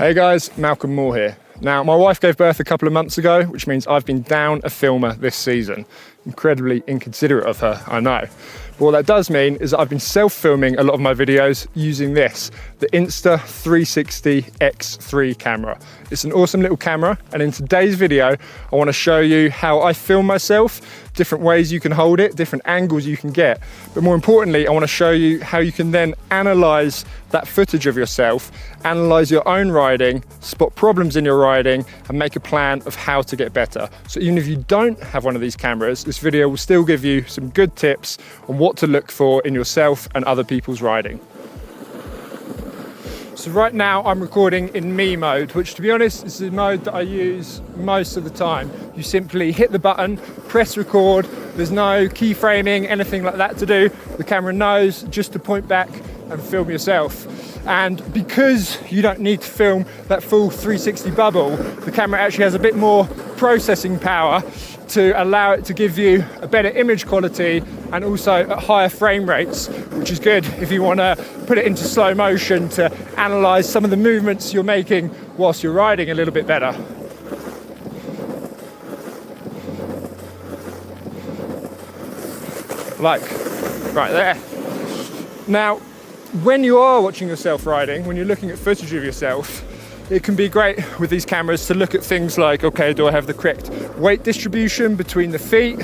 Hey guys, Malcolm Moore here. Now, my wife gave birth a couple of months ago, which means I've been down a filmer this season. Incredibly inconsiderate of her, I know. But what that does mean is that I've been self-filming a lot of my videos using this, the Insta360 X3 camera. It's an awesome little camera, and in today's video, I want to show you how I film myself, different ways you can hold it, different angles you can get. But more importantly, I want to show you how you can then analyze that footage of yourself, analyze your own riding, spot problems in your riding, and make a plan of how to get better. So even if you don't have one of these cameras, this video will still give you some good tips on what to look for in yourself and other people's riding. So right now I'm recording in me mode, which to be honest is the mode that I use most of the time. You simply hit the button, press record, there's no keyframing, anything like that to do. The camera knows just to point back and film yourself. And because you don't need to film that full 360 bubble, the camera actually has a bit more processing power to allow it to give you a better image quality and also at higher frame rates, which is good if you want to put it into slow motion to analyze some of the movements you're making whilst you're riding a little bit better. Like right there. Now, when you are watching yourself riding, when you're looking at footage of yourself, it can be great with these cameras to look at things like, okay, do I have the correct weight distribution between the feet?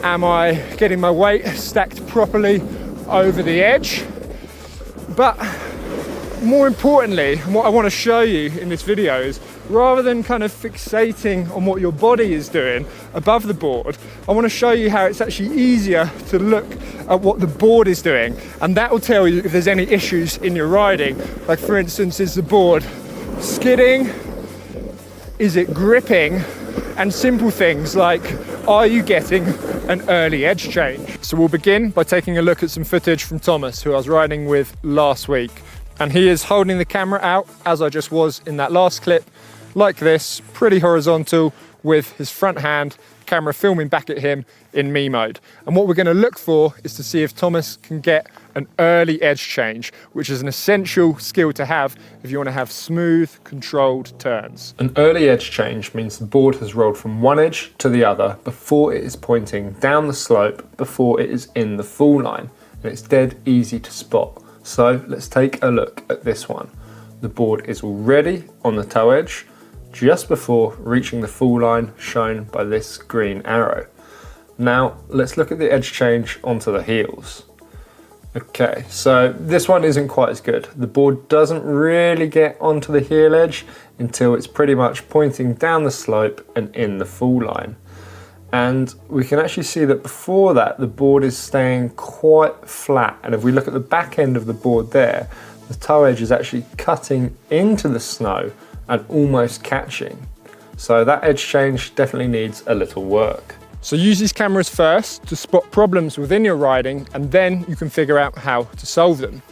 Am I getting my weight stacked properly over the edge? But more importantly, what I want to show you in this video is, rather than kind of fixating on what your body is doing above the board, I want to show you how it's actually easier to look at what the board is doing. And that will tell you if there's any issues in your riding. Like for instance, is the board skidding? Is it gripping? And simple things like, are you getting an early edge change? So we'll begin by taking a look at some footage from Thomas, who I was riding with last week. And he is holding the camera out, as I just was in that last clip, like this, pretty horizontal, with his front hand, camera filming back at him in me mode. And what we're going to look for is to see if Thomas can get an early edge change, which is an essential skill to have if you want to have smooth, controlled turns. An early edge change means the board has rolled from one edge to the other before it is pointing down the slope, before it is in the fall line. And it's dead easy to spot. So let's take a look at this one. The board is already on the toe edge, just before reaching the fall line shown by this green arrow. Now let's look at the edge change onto the heels. Okay, so this one isn't quite as good. The board doesn't really get onto the heel edge until it's pretty much pointing down the slope and in the fall line. And we can actually see that before that, the board is staying quite flat. And if we look at the back end of the board there, the toe edge is actually cutting into the snow and almost catching. So that edge change definitely needs a little work. So use these cameras first to spot problems within your riding, and then you can figure out how to solve them.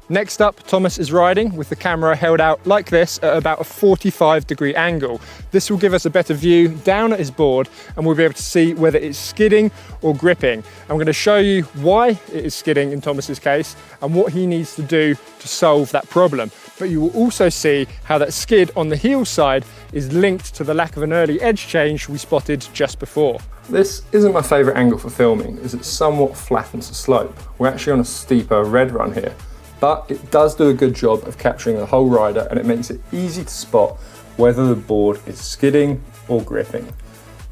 Next up, Thomas is riding with the camera held out like this at about a 45-degree angle. This will give us a better view down at his board, and we'll be able to see whether it's skidding or gripping. I'm going to show you why it is skidding in Thomas's case and what he needs to do to solve that problem. But you will also see how that skid on the heel side is linked to the lack of an early edge change we spotted just before. This isn't my favourite angle for filming, as it somewhat flattens the slope. We're actually on a steeper red run here. But it does do a good job of capturing the whole rider, and it makes it easy to spot whether the board is skidding or gripping.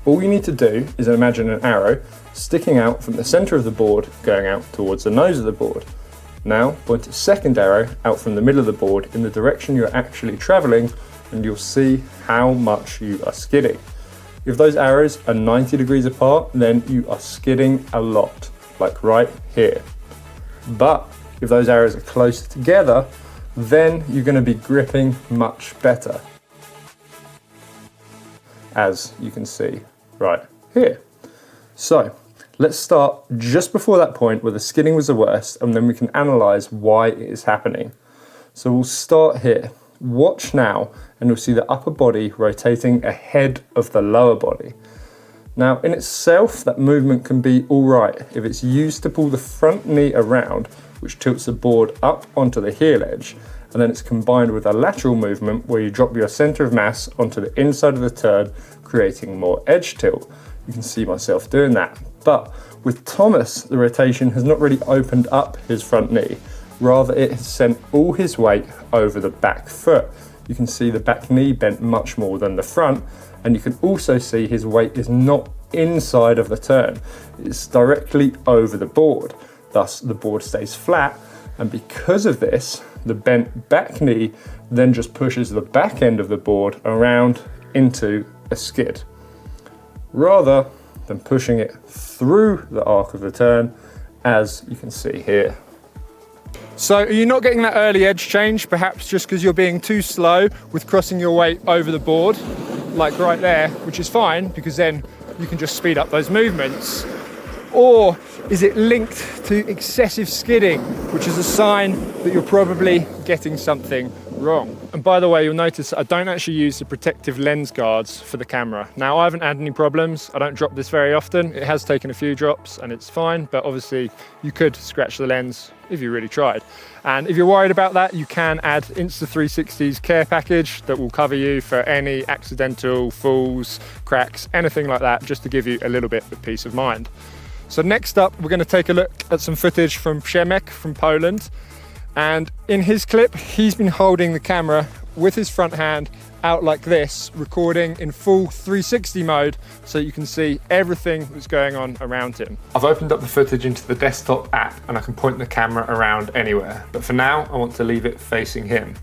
All you need to do is imagine an arrow sticking out from the centre of the board going out towards the nose of the board. Now point a second arrow out from the middle of the board in the direction you're actually travelling, and you'll see how much you are skidding. If those arrows are 90 degrees apart, then you are skidding a lot, like right here. But if those arrows are closer together, then you're going to be gripping much better, as you can see right here. So let's start just before that point where the skidding was the worst, and then we can analyze why it is happening. So we'll start here. Watch now, and you'll see the upper body rotating ahead of the lower body. Now in itself, that movement can be all right if it's used to pull the front knee around, which tilts the board up onto the heel edge, and then it's combined with a lateral movement where you drop your center of mass onto the inside of the turn, creating more edge tilt. You can see myself doing that. But with Thomas, the rotation has not really opened up his front knee. Rather, it has sent all his weight over the back foot. You can see the back knee bent much more than the front, and you can also see his weight is not inside of the turn. It's directly over the board. Thus, the board stays flat, and because of this, the bent back knee then just pushes the back end of the board around into a skid, rather than pushing it through the arc of the turn, as you can see here. So are you not getting that early edge change, perhaps just because you're being too slow with crossing your weight over the board, like right there, which is fine because then you can just speed up those movements? Or is it linked to excessive skidding, which is a sign that you're probably getting something wrong? And by the way, you'll notice I don't actually use the protective lens guards for the camera. Now, I haven't had any problems. I don't drop this very often. It has taken a few drops and it's fine, but obviously you could scratch the lens if you really tried. And if you're worried about that, you can add Insta360's care package that will cover you for any accidental falls, cracks, anything like that, just to give you a little bit of peace of mind. So next up, we're going to take a look at some footage from Przemek from Poland. And in his clip, he's been holding the camera with his front hand out like this, recording in full 360 mode so you can see everything that's going on around him. I've opened up the footage into the desktop app and I can point the camera around anywhere. But for now, I want to leave it facing him.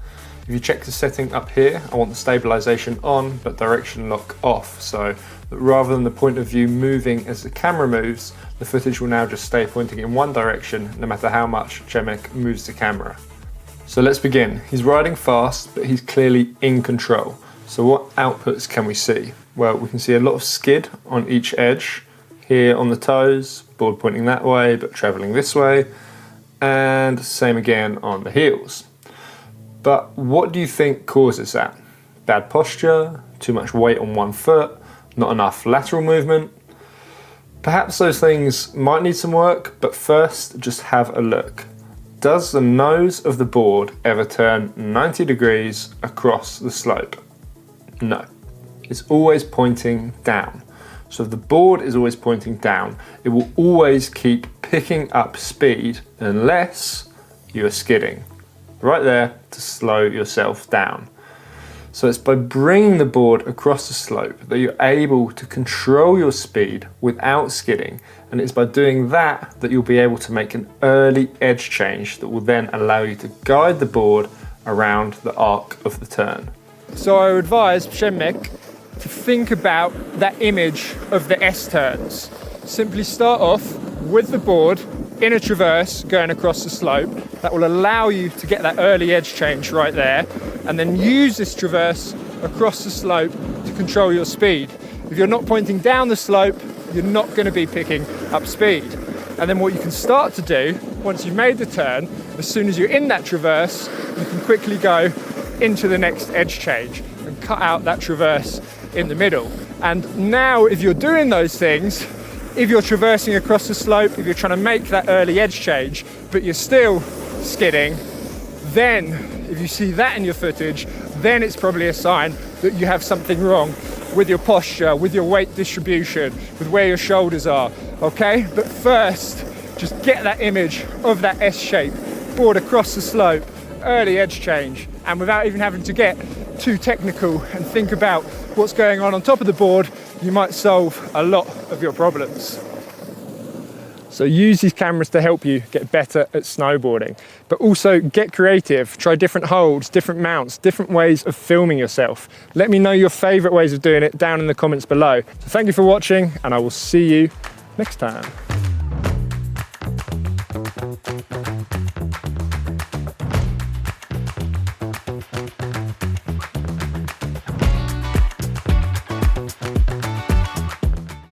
If you check the setting up here, I want the stabilization on, but direction lock off. So that rather than the point of view moving as the camera moves, the footage will now just stay pointing in one direction, no matter how much Przemek moves the camera. So let's begin. He's riding fast, but he's clearly in control. So what outputs can we see? Well, we can see a lot of skid on each edge. Here on the toes, board pointing that way, but traveling this way. And same again on the heels. But what do you think causes that? Bad posture, too much weight on one foot, not enough lateral movement? Perhaps those things might need some work, but first just have a look. Does the nose of the board ever turn 90 degrees across the slope? No, it's always pointing down. So if the board is always pointing down, it will always keep picking up speed unless you are skidding. Right there to slow yourself down. So it's by bringing the board across the slope that you're able to control your speed without skidding. And it's by doing that that you'll be able to make an early edge change that will then allow you to guide the board around the arc of the turn. So I would advise Przemek to think about that image of the S-turns. Simply start off with the board in a traverse going across the slope. That will allow you to get that early edge change right there, and then use this traverse across the slope to control your speed. If you're not pointing down the slope, you're not going to be picking up speed. And then what you can start to do, once you've made the turn, as soon as you're in that traverse, you can quickly go into the next edge change and cut out that traverse in the middle. And now if you're doing those things, if you're traversing across the slope, if you're trying to make that early edge change, but you're still skidding, then if you see that in your footage, then it's probably a sign that you have something wrong with your posture, with your weight distribution, with where your shoulders are, okay? But first, just get that image of that S shape, board across the slope, early edge change, and without even having to get too technical and think about what's going on top of the board, you might solve a lot of your problems. So use these cameras to help you get better at snowboarding, but also get creative, try different holds, different mounts, different ways of filming yourself. Let me know your favorite ways of doing it down in the comments below. So thank you for watching, and I will see you next time.